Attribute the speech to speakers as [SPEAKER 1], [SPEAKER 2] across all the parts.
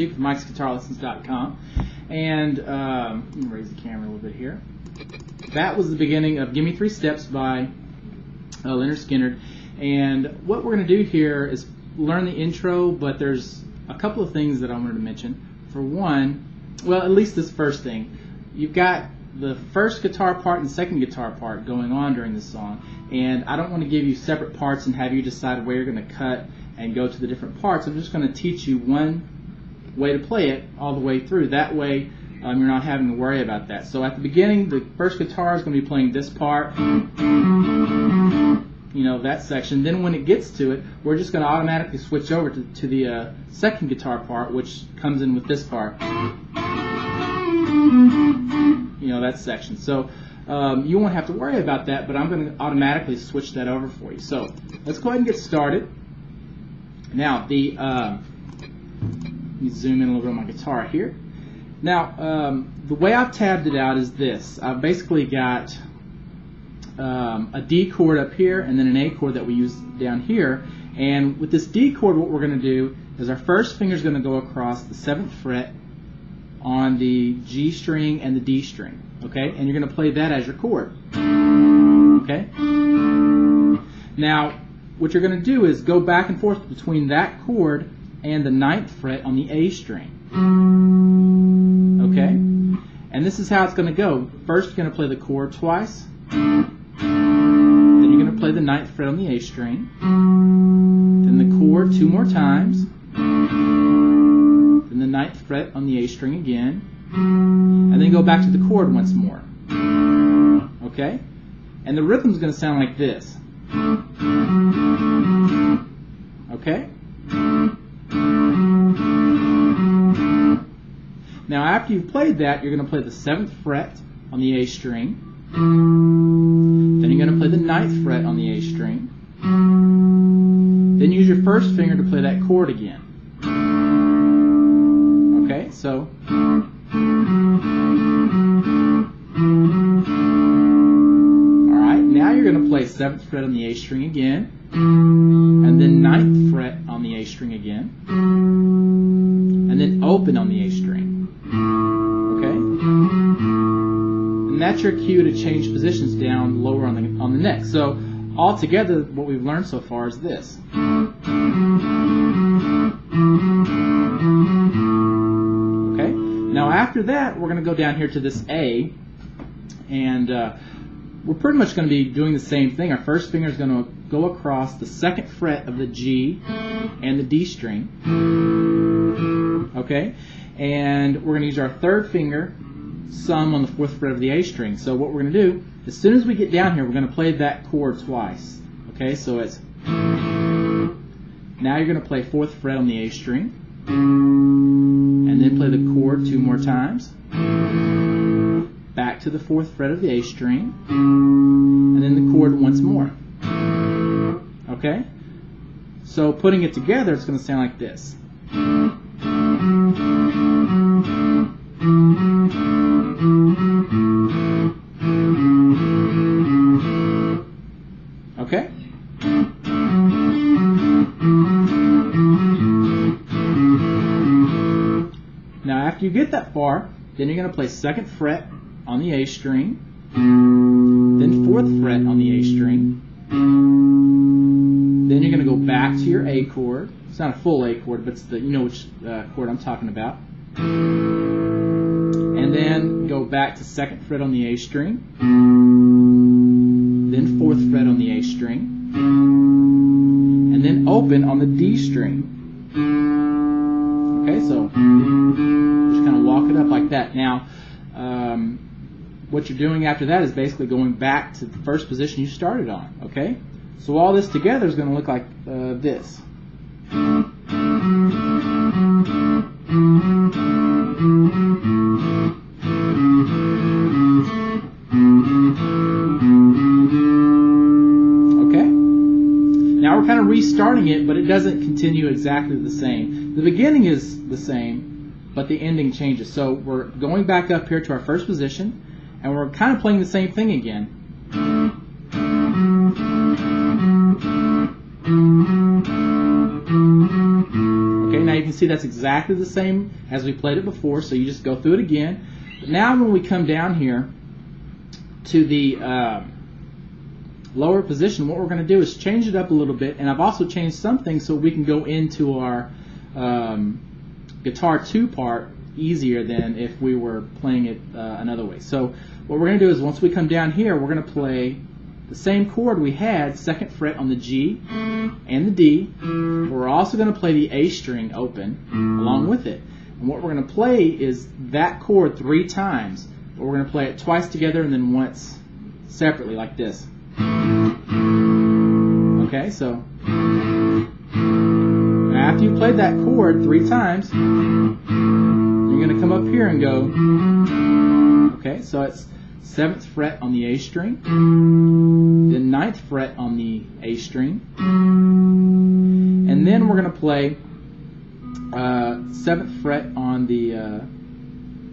[SPEAKER 1] Chief with Mike'sGuitarLessons.com, and let me raise the camera a little bit here. That was the beginning of Gimme 3 Steps by Lynyrd Skynyrd, and what we're going to do here is learn the intro, but there's a couple of things that I wanted to mention. For one, well, at least this first thing, you've got the first guitar part and second guitar part going on during this song, and I don't want to give you separate parts and have you decide where you're going to cut and go to the different parts. I'm just going to teach you one way to play it all the way through. That way you're not having to worry about that. So at the beginning, the first guitar is going to be playing this part, you know, that section. Then when it gets to it, we're just going to automatically switch over to the second guitar part, which comes in with this part, you know, that section. So you won't have to worry about that, but I'm going to automatically switch that over for you. So let's go ahead and get started. Now, let me zoom in a little bit on my guitar here. Now, the way I've tabbed it out is this. I've basically got a D chord up here and then an A chord that we use down here. And with this D chord, what we're going to do is our first finger is going to go across the 7th fret on the G string and the D string. Okay? And you're going to play that as your chord. Okay? Now, what you're going to do is go back and forth between that chord and the 9th fret on the A string. Okay? And this is how it's going to go. First, you're going to play the chord twice. Then you're going to play the 9th fret on the A string. Then the chord 2 more times. Then the 9th fret on the A string again. And then go back to the chord once more. Okay? And the rhythm is going to sound like this. Okay? Now after you've played that, you're going to play the 7th fret on the A string. Then you're going to play the 9th fret on the A string. Then use your first finger to play that chord again. Okay, so alright, now you're going to play 7th fret on the A string again, and then 9th fret on the A string again, and then open on the A string. Okay? And that's your cue to change positions down lower on the neck. So all together, what we've learned so far is this. Okay? Now after that, we're going to go down here to this A, and we're pretty much going to be doing the same thing. Our first finger is going to go across the 2nd fret of the G and the D string. Okay? And we're going to use our 3rd finger, sum on the 4th fret of the A string. So what we're going to do, as soon as we get down here, we're going to play that chord twice. Okay? So it's, now you're going to play 4th fret on the A string, and then play the chord 2 more times. Back to the 4th fret of the A string, and then the chord once more. Okay? So putting it together, it's going to sound like this. Okay? Now after you get that far, then you're going to play 2nd fret on the A string, then 4th fret on the A string, then you're going to go back to your A chord. It's not a full A chord, but it's the, you know which chord I'm talking about. And then go back to 2nd fret on the A string, then 4th fret on the A string, and then open on the D string. Okay, so just kind of walk it up like that. Now, what you're doing after that is basically going back to the first position you started on. Okay, so all this together is going to look like this. Okay, now we're kind of restarting it, but it doesn't continue exactly the same. The beginning is the same, but the ending changes. So we're going back up here to our first position, and we're kind of playing the same thing again. Okay, now you can see see that's exactly the same as we played it before, so you just go through it again. But now when we come down here to the lower position, what we're going to do is change it up a little bit, and I've also changed something so we can go into our guitar 2 part easier than if we were playing it another way. So what we're going to do is once we come down here, we're going to play the same chord we had, 2nd fret on the G and the D. We're also going to play the A string open along with it. And what we're going to play is that chord 3 times. But we're going to play it twice together and then once separately like this. Okay, so after you played that chord 3 times, you're going to come up here and go, okay, so it's 7th fret on the A string, then 9th fret on the A string, and then we're going to play 7th fret on the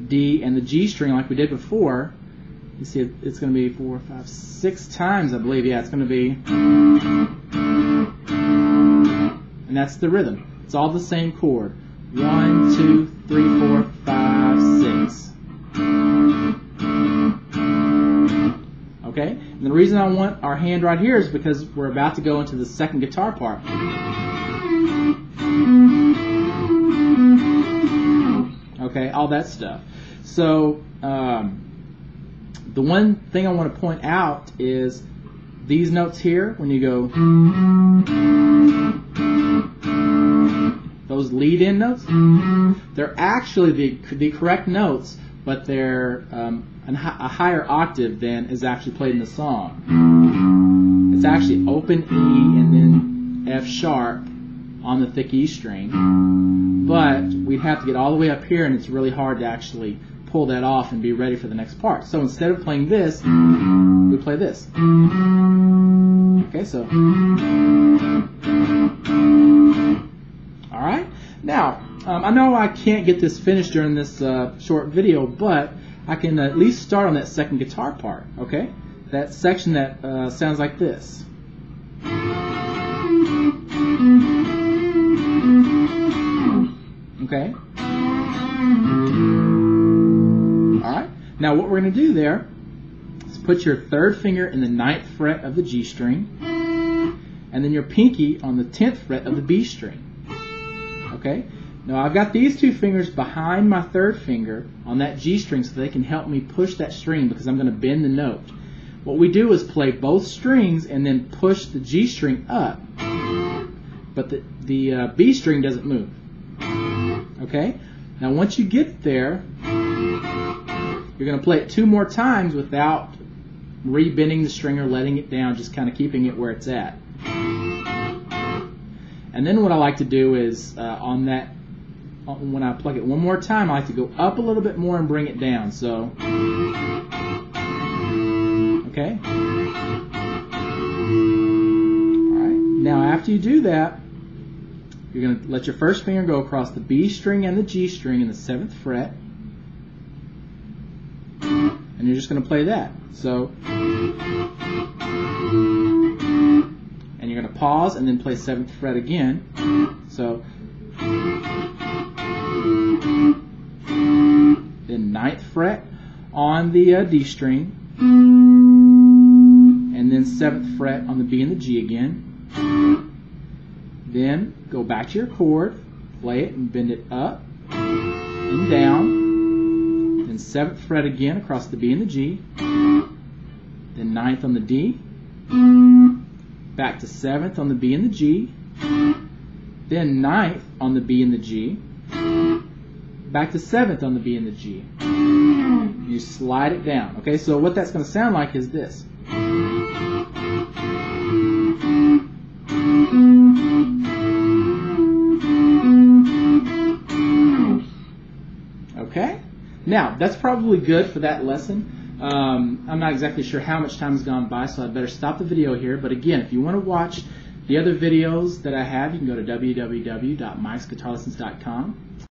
[SPEAKER 1] D and the G string like we did before. You see it's going to be 4, 5, 6 times, I believe. Yeah, it's going to be, and that's the rhythm. It's all the same chord. 1, 2, 3, 4, 5, 6. Okay? And the reason I want our hand right here is because we're about to go into the second guitar part. Okay? All that stuff. So, the one thing I want to point out is these notes here, when you go, those lead-in notes, they're actually the correct notes, but they're a higher octave than is actually played in the song. It's actually open E and then F sharp on the thick E string, but we'd have to get all the way up here, and it's really hard to actually pull that off and be ready for the next part. So instead of playing this, we play this. Okay, so alright, now I know I can't get this finished during this short video, but I can at least start on that second guitar part, okay? That section that sounds like this. Okay? Alright, now what we're going to do there is put your 3rd finger in the 9th fret of the G string, and then your pinky on the 10th fret of the B string. Okay? Now I've got these 2 fingers behind my 3rd finger on that G string so they can help me push that string because I'm going to bend the note. What we do is play both strings and then push the G string up, but the B string doesn't move. Okay? Now once you get there, you're going to play it 2 more times without re-bending the string or letting it down, just kind of keeping it where it's at. And then what I like to do is when I plug it 1 more time, I like to go up a little bit more and bring it down. So, okay? Alright, now after you do that, you're going to let your 1st finger go across the B string and the G string in the 7th fret, and you're just going to play that. So, and you're going to pause and then play 7th fret again. So, then 9th fret on the D string, and then 7th fret on the B and the G again. Then go back to your chord, play it and bend it up and down. Then 7th fret again across the B and the G. Then 9th on the D. Back to 7th on the B and the G. Then 9th on the B and the G. Back to 7th on the B and the G. You slide it down. Okay, so what that's going to sound like is this. Okay? Now, that's probably good for that lesson. I'm not exactly sure how much time has gone by, so I'd better stop the video here. But again, if you want to watch the other videos that I have, you can go to www.mikesguitarlessons.com.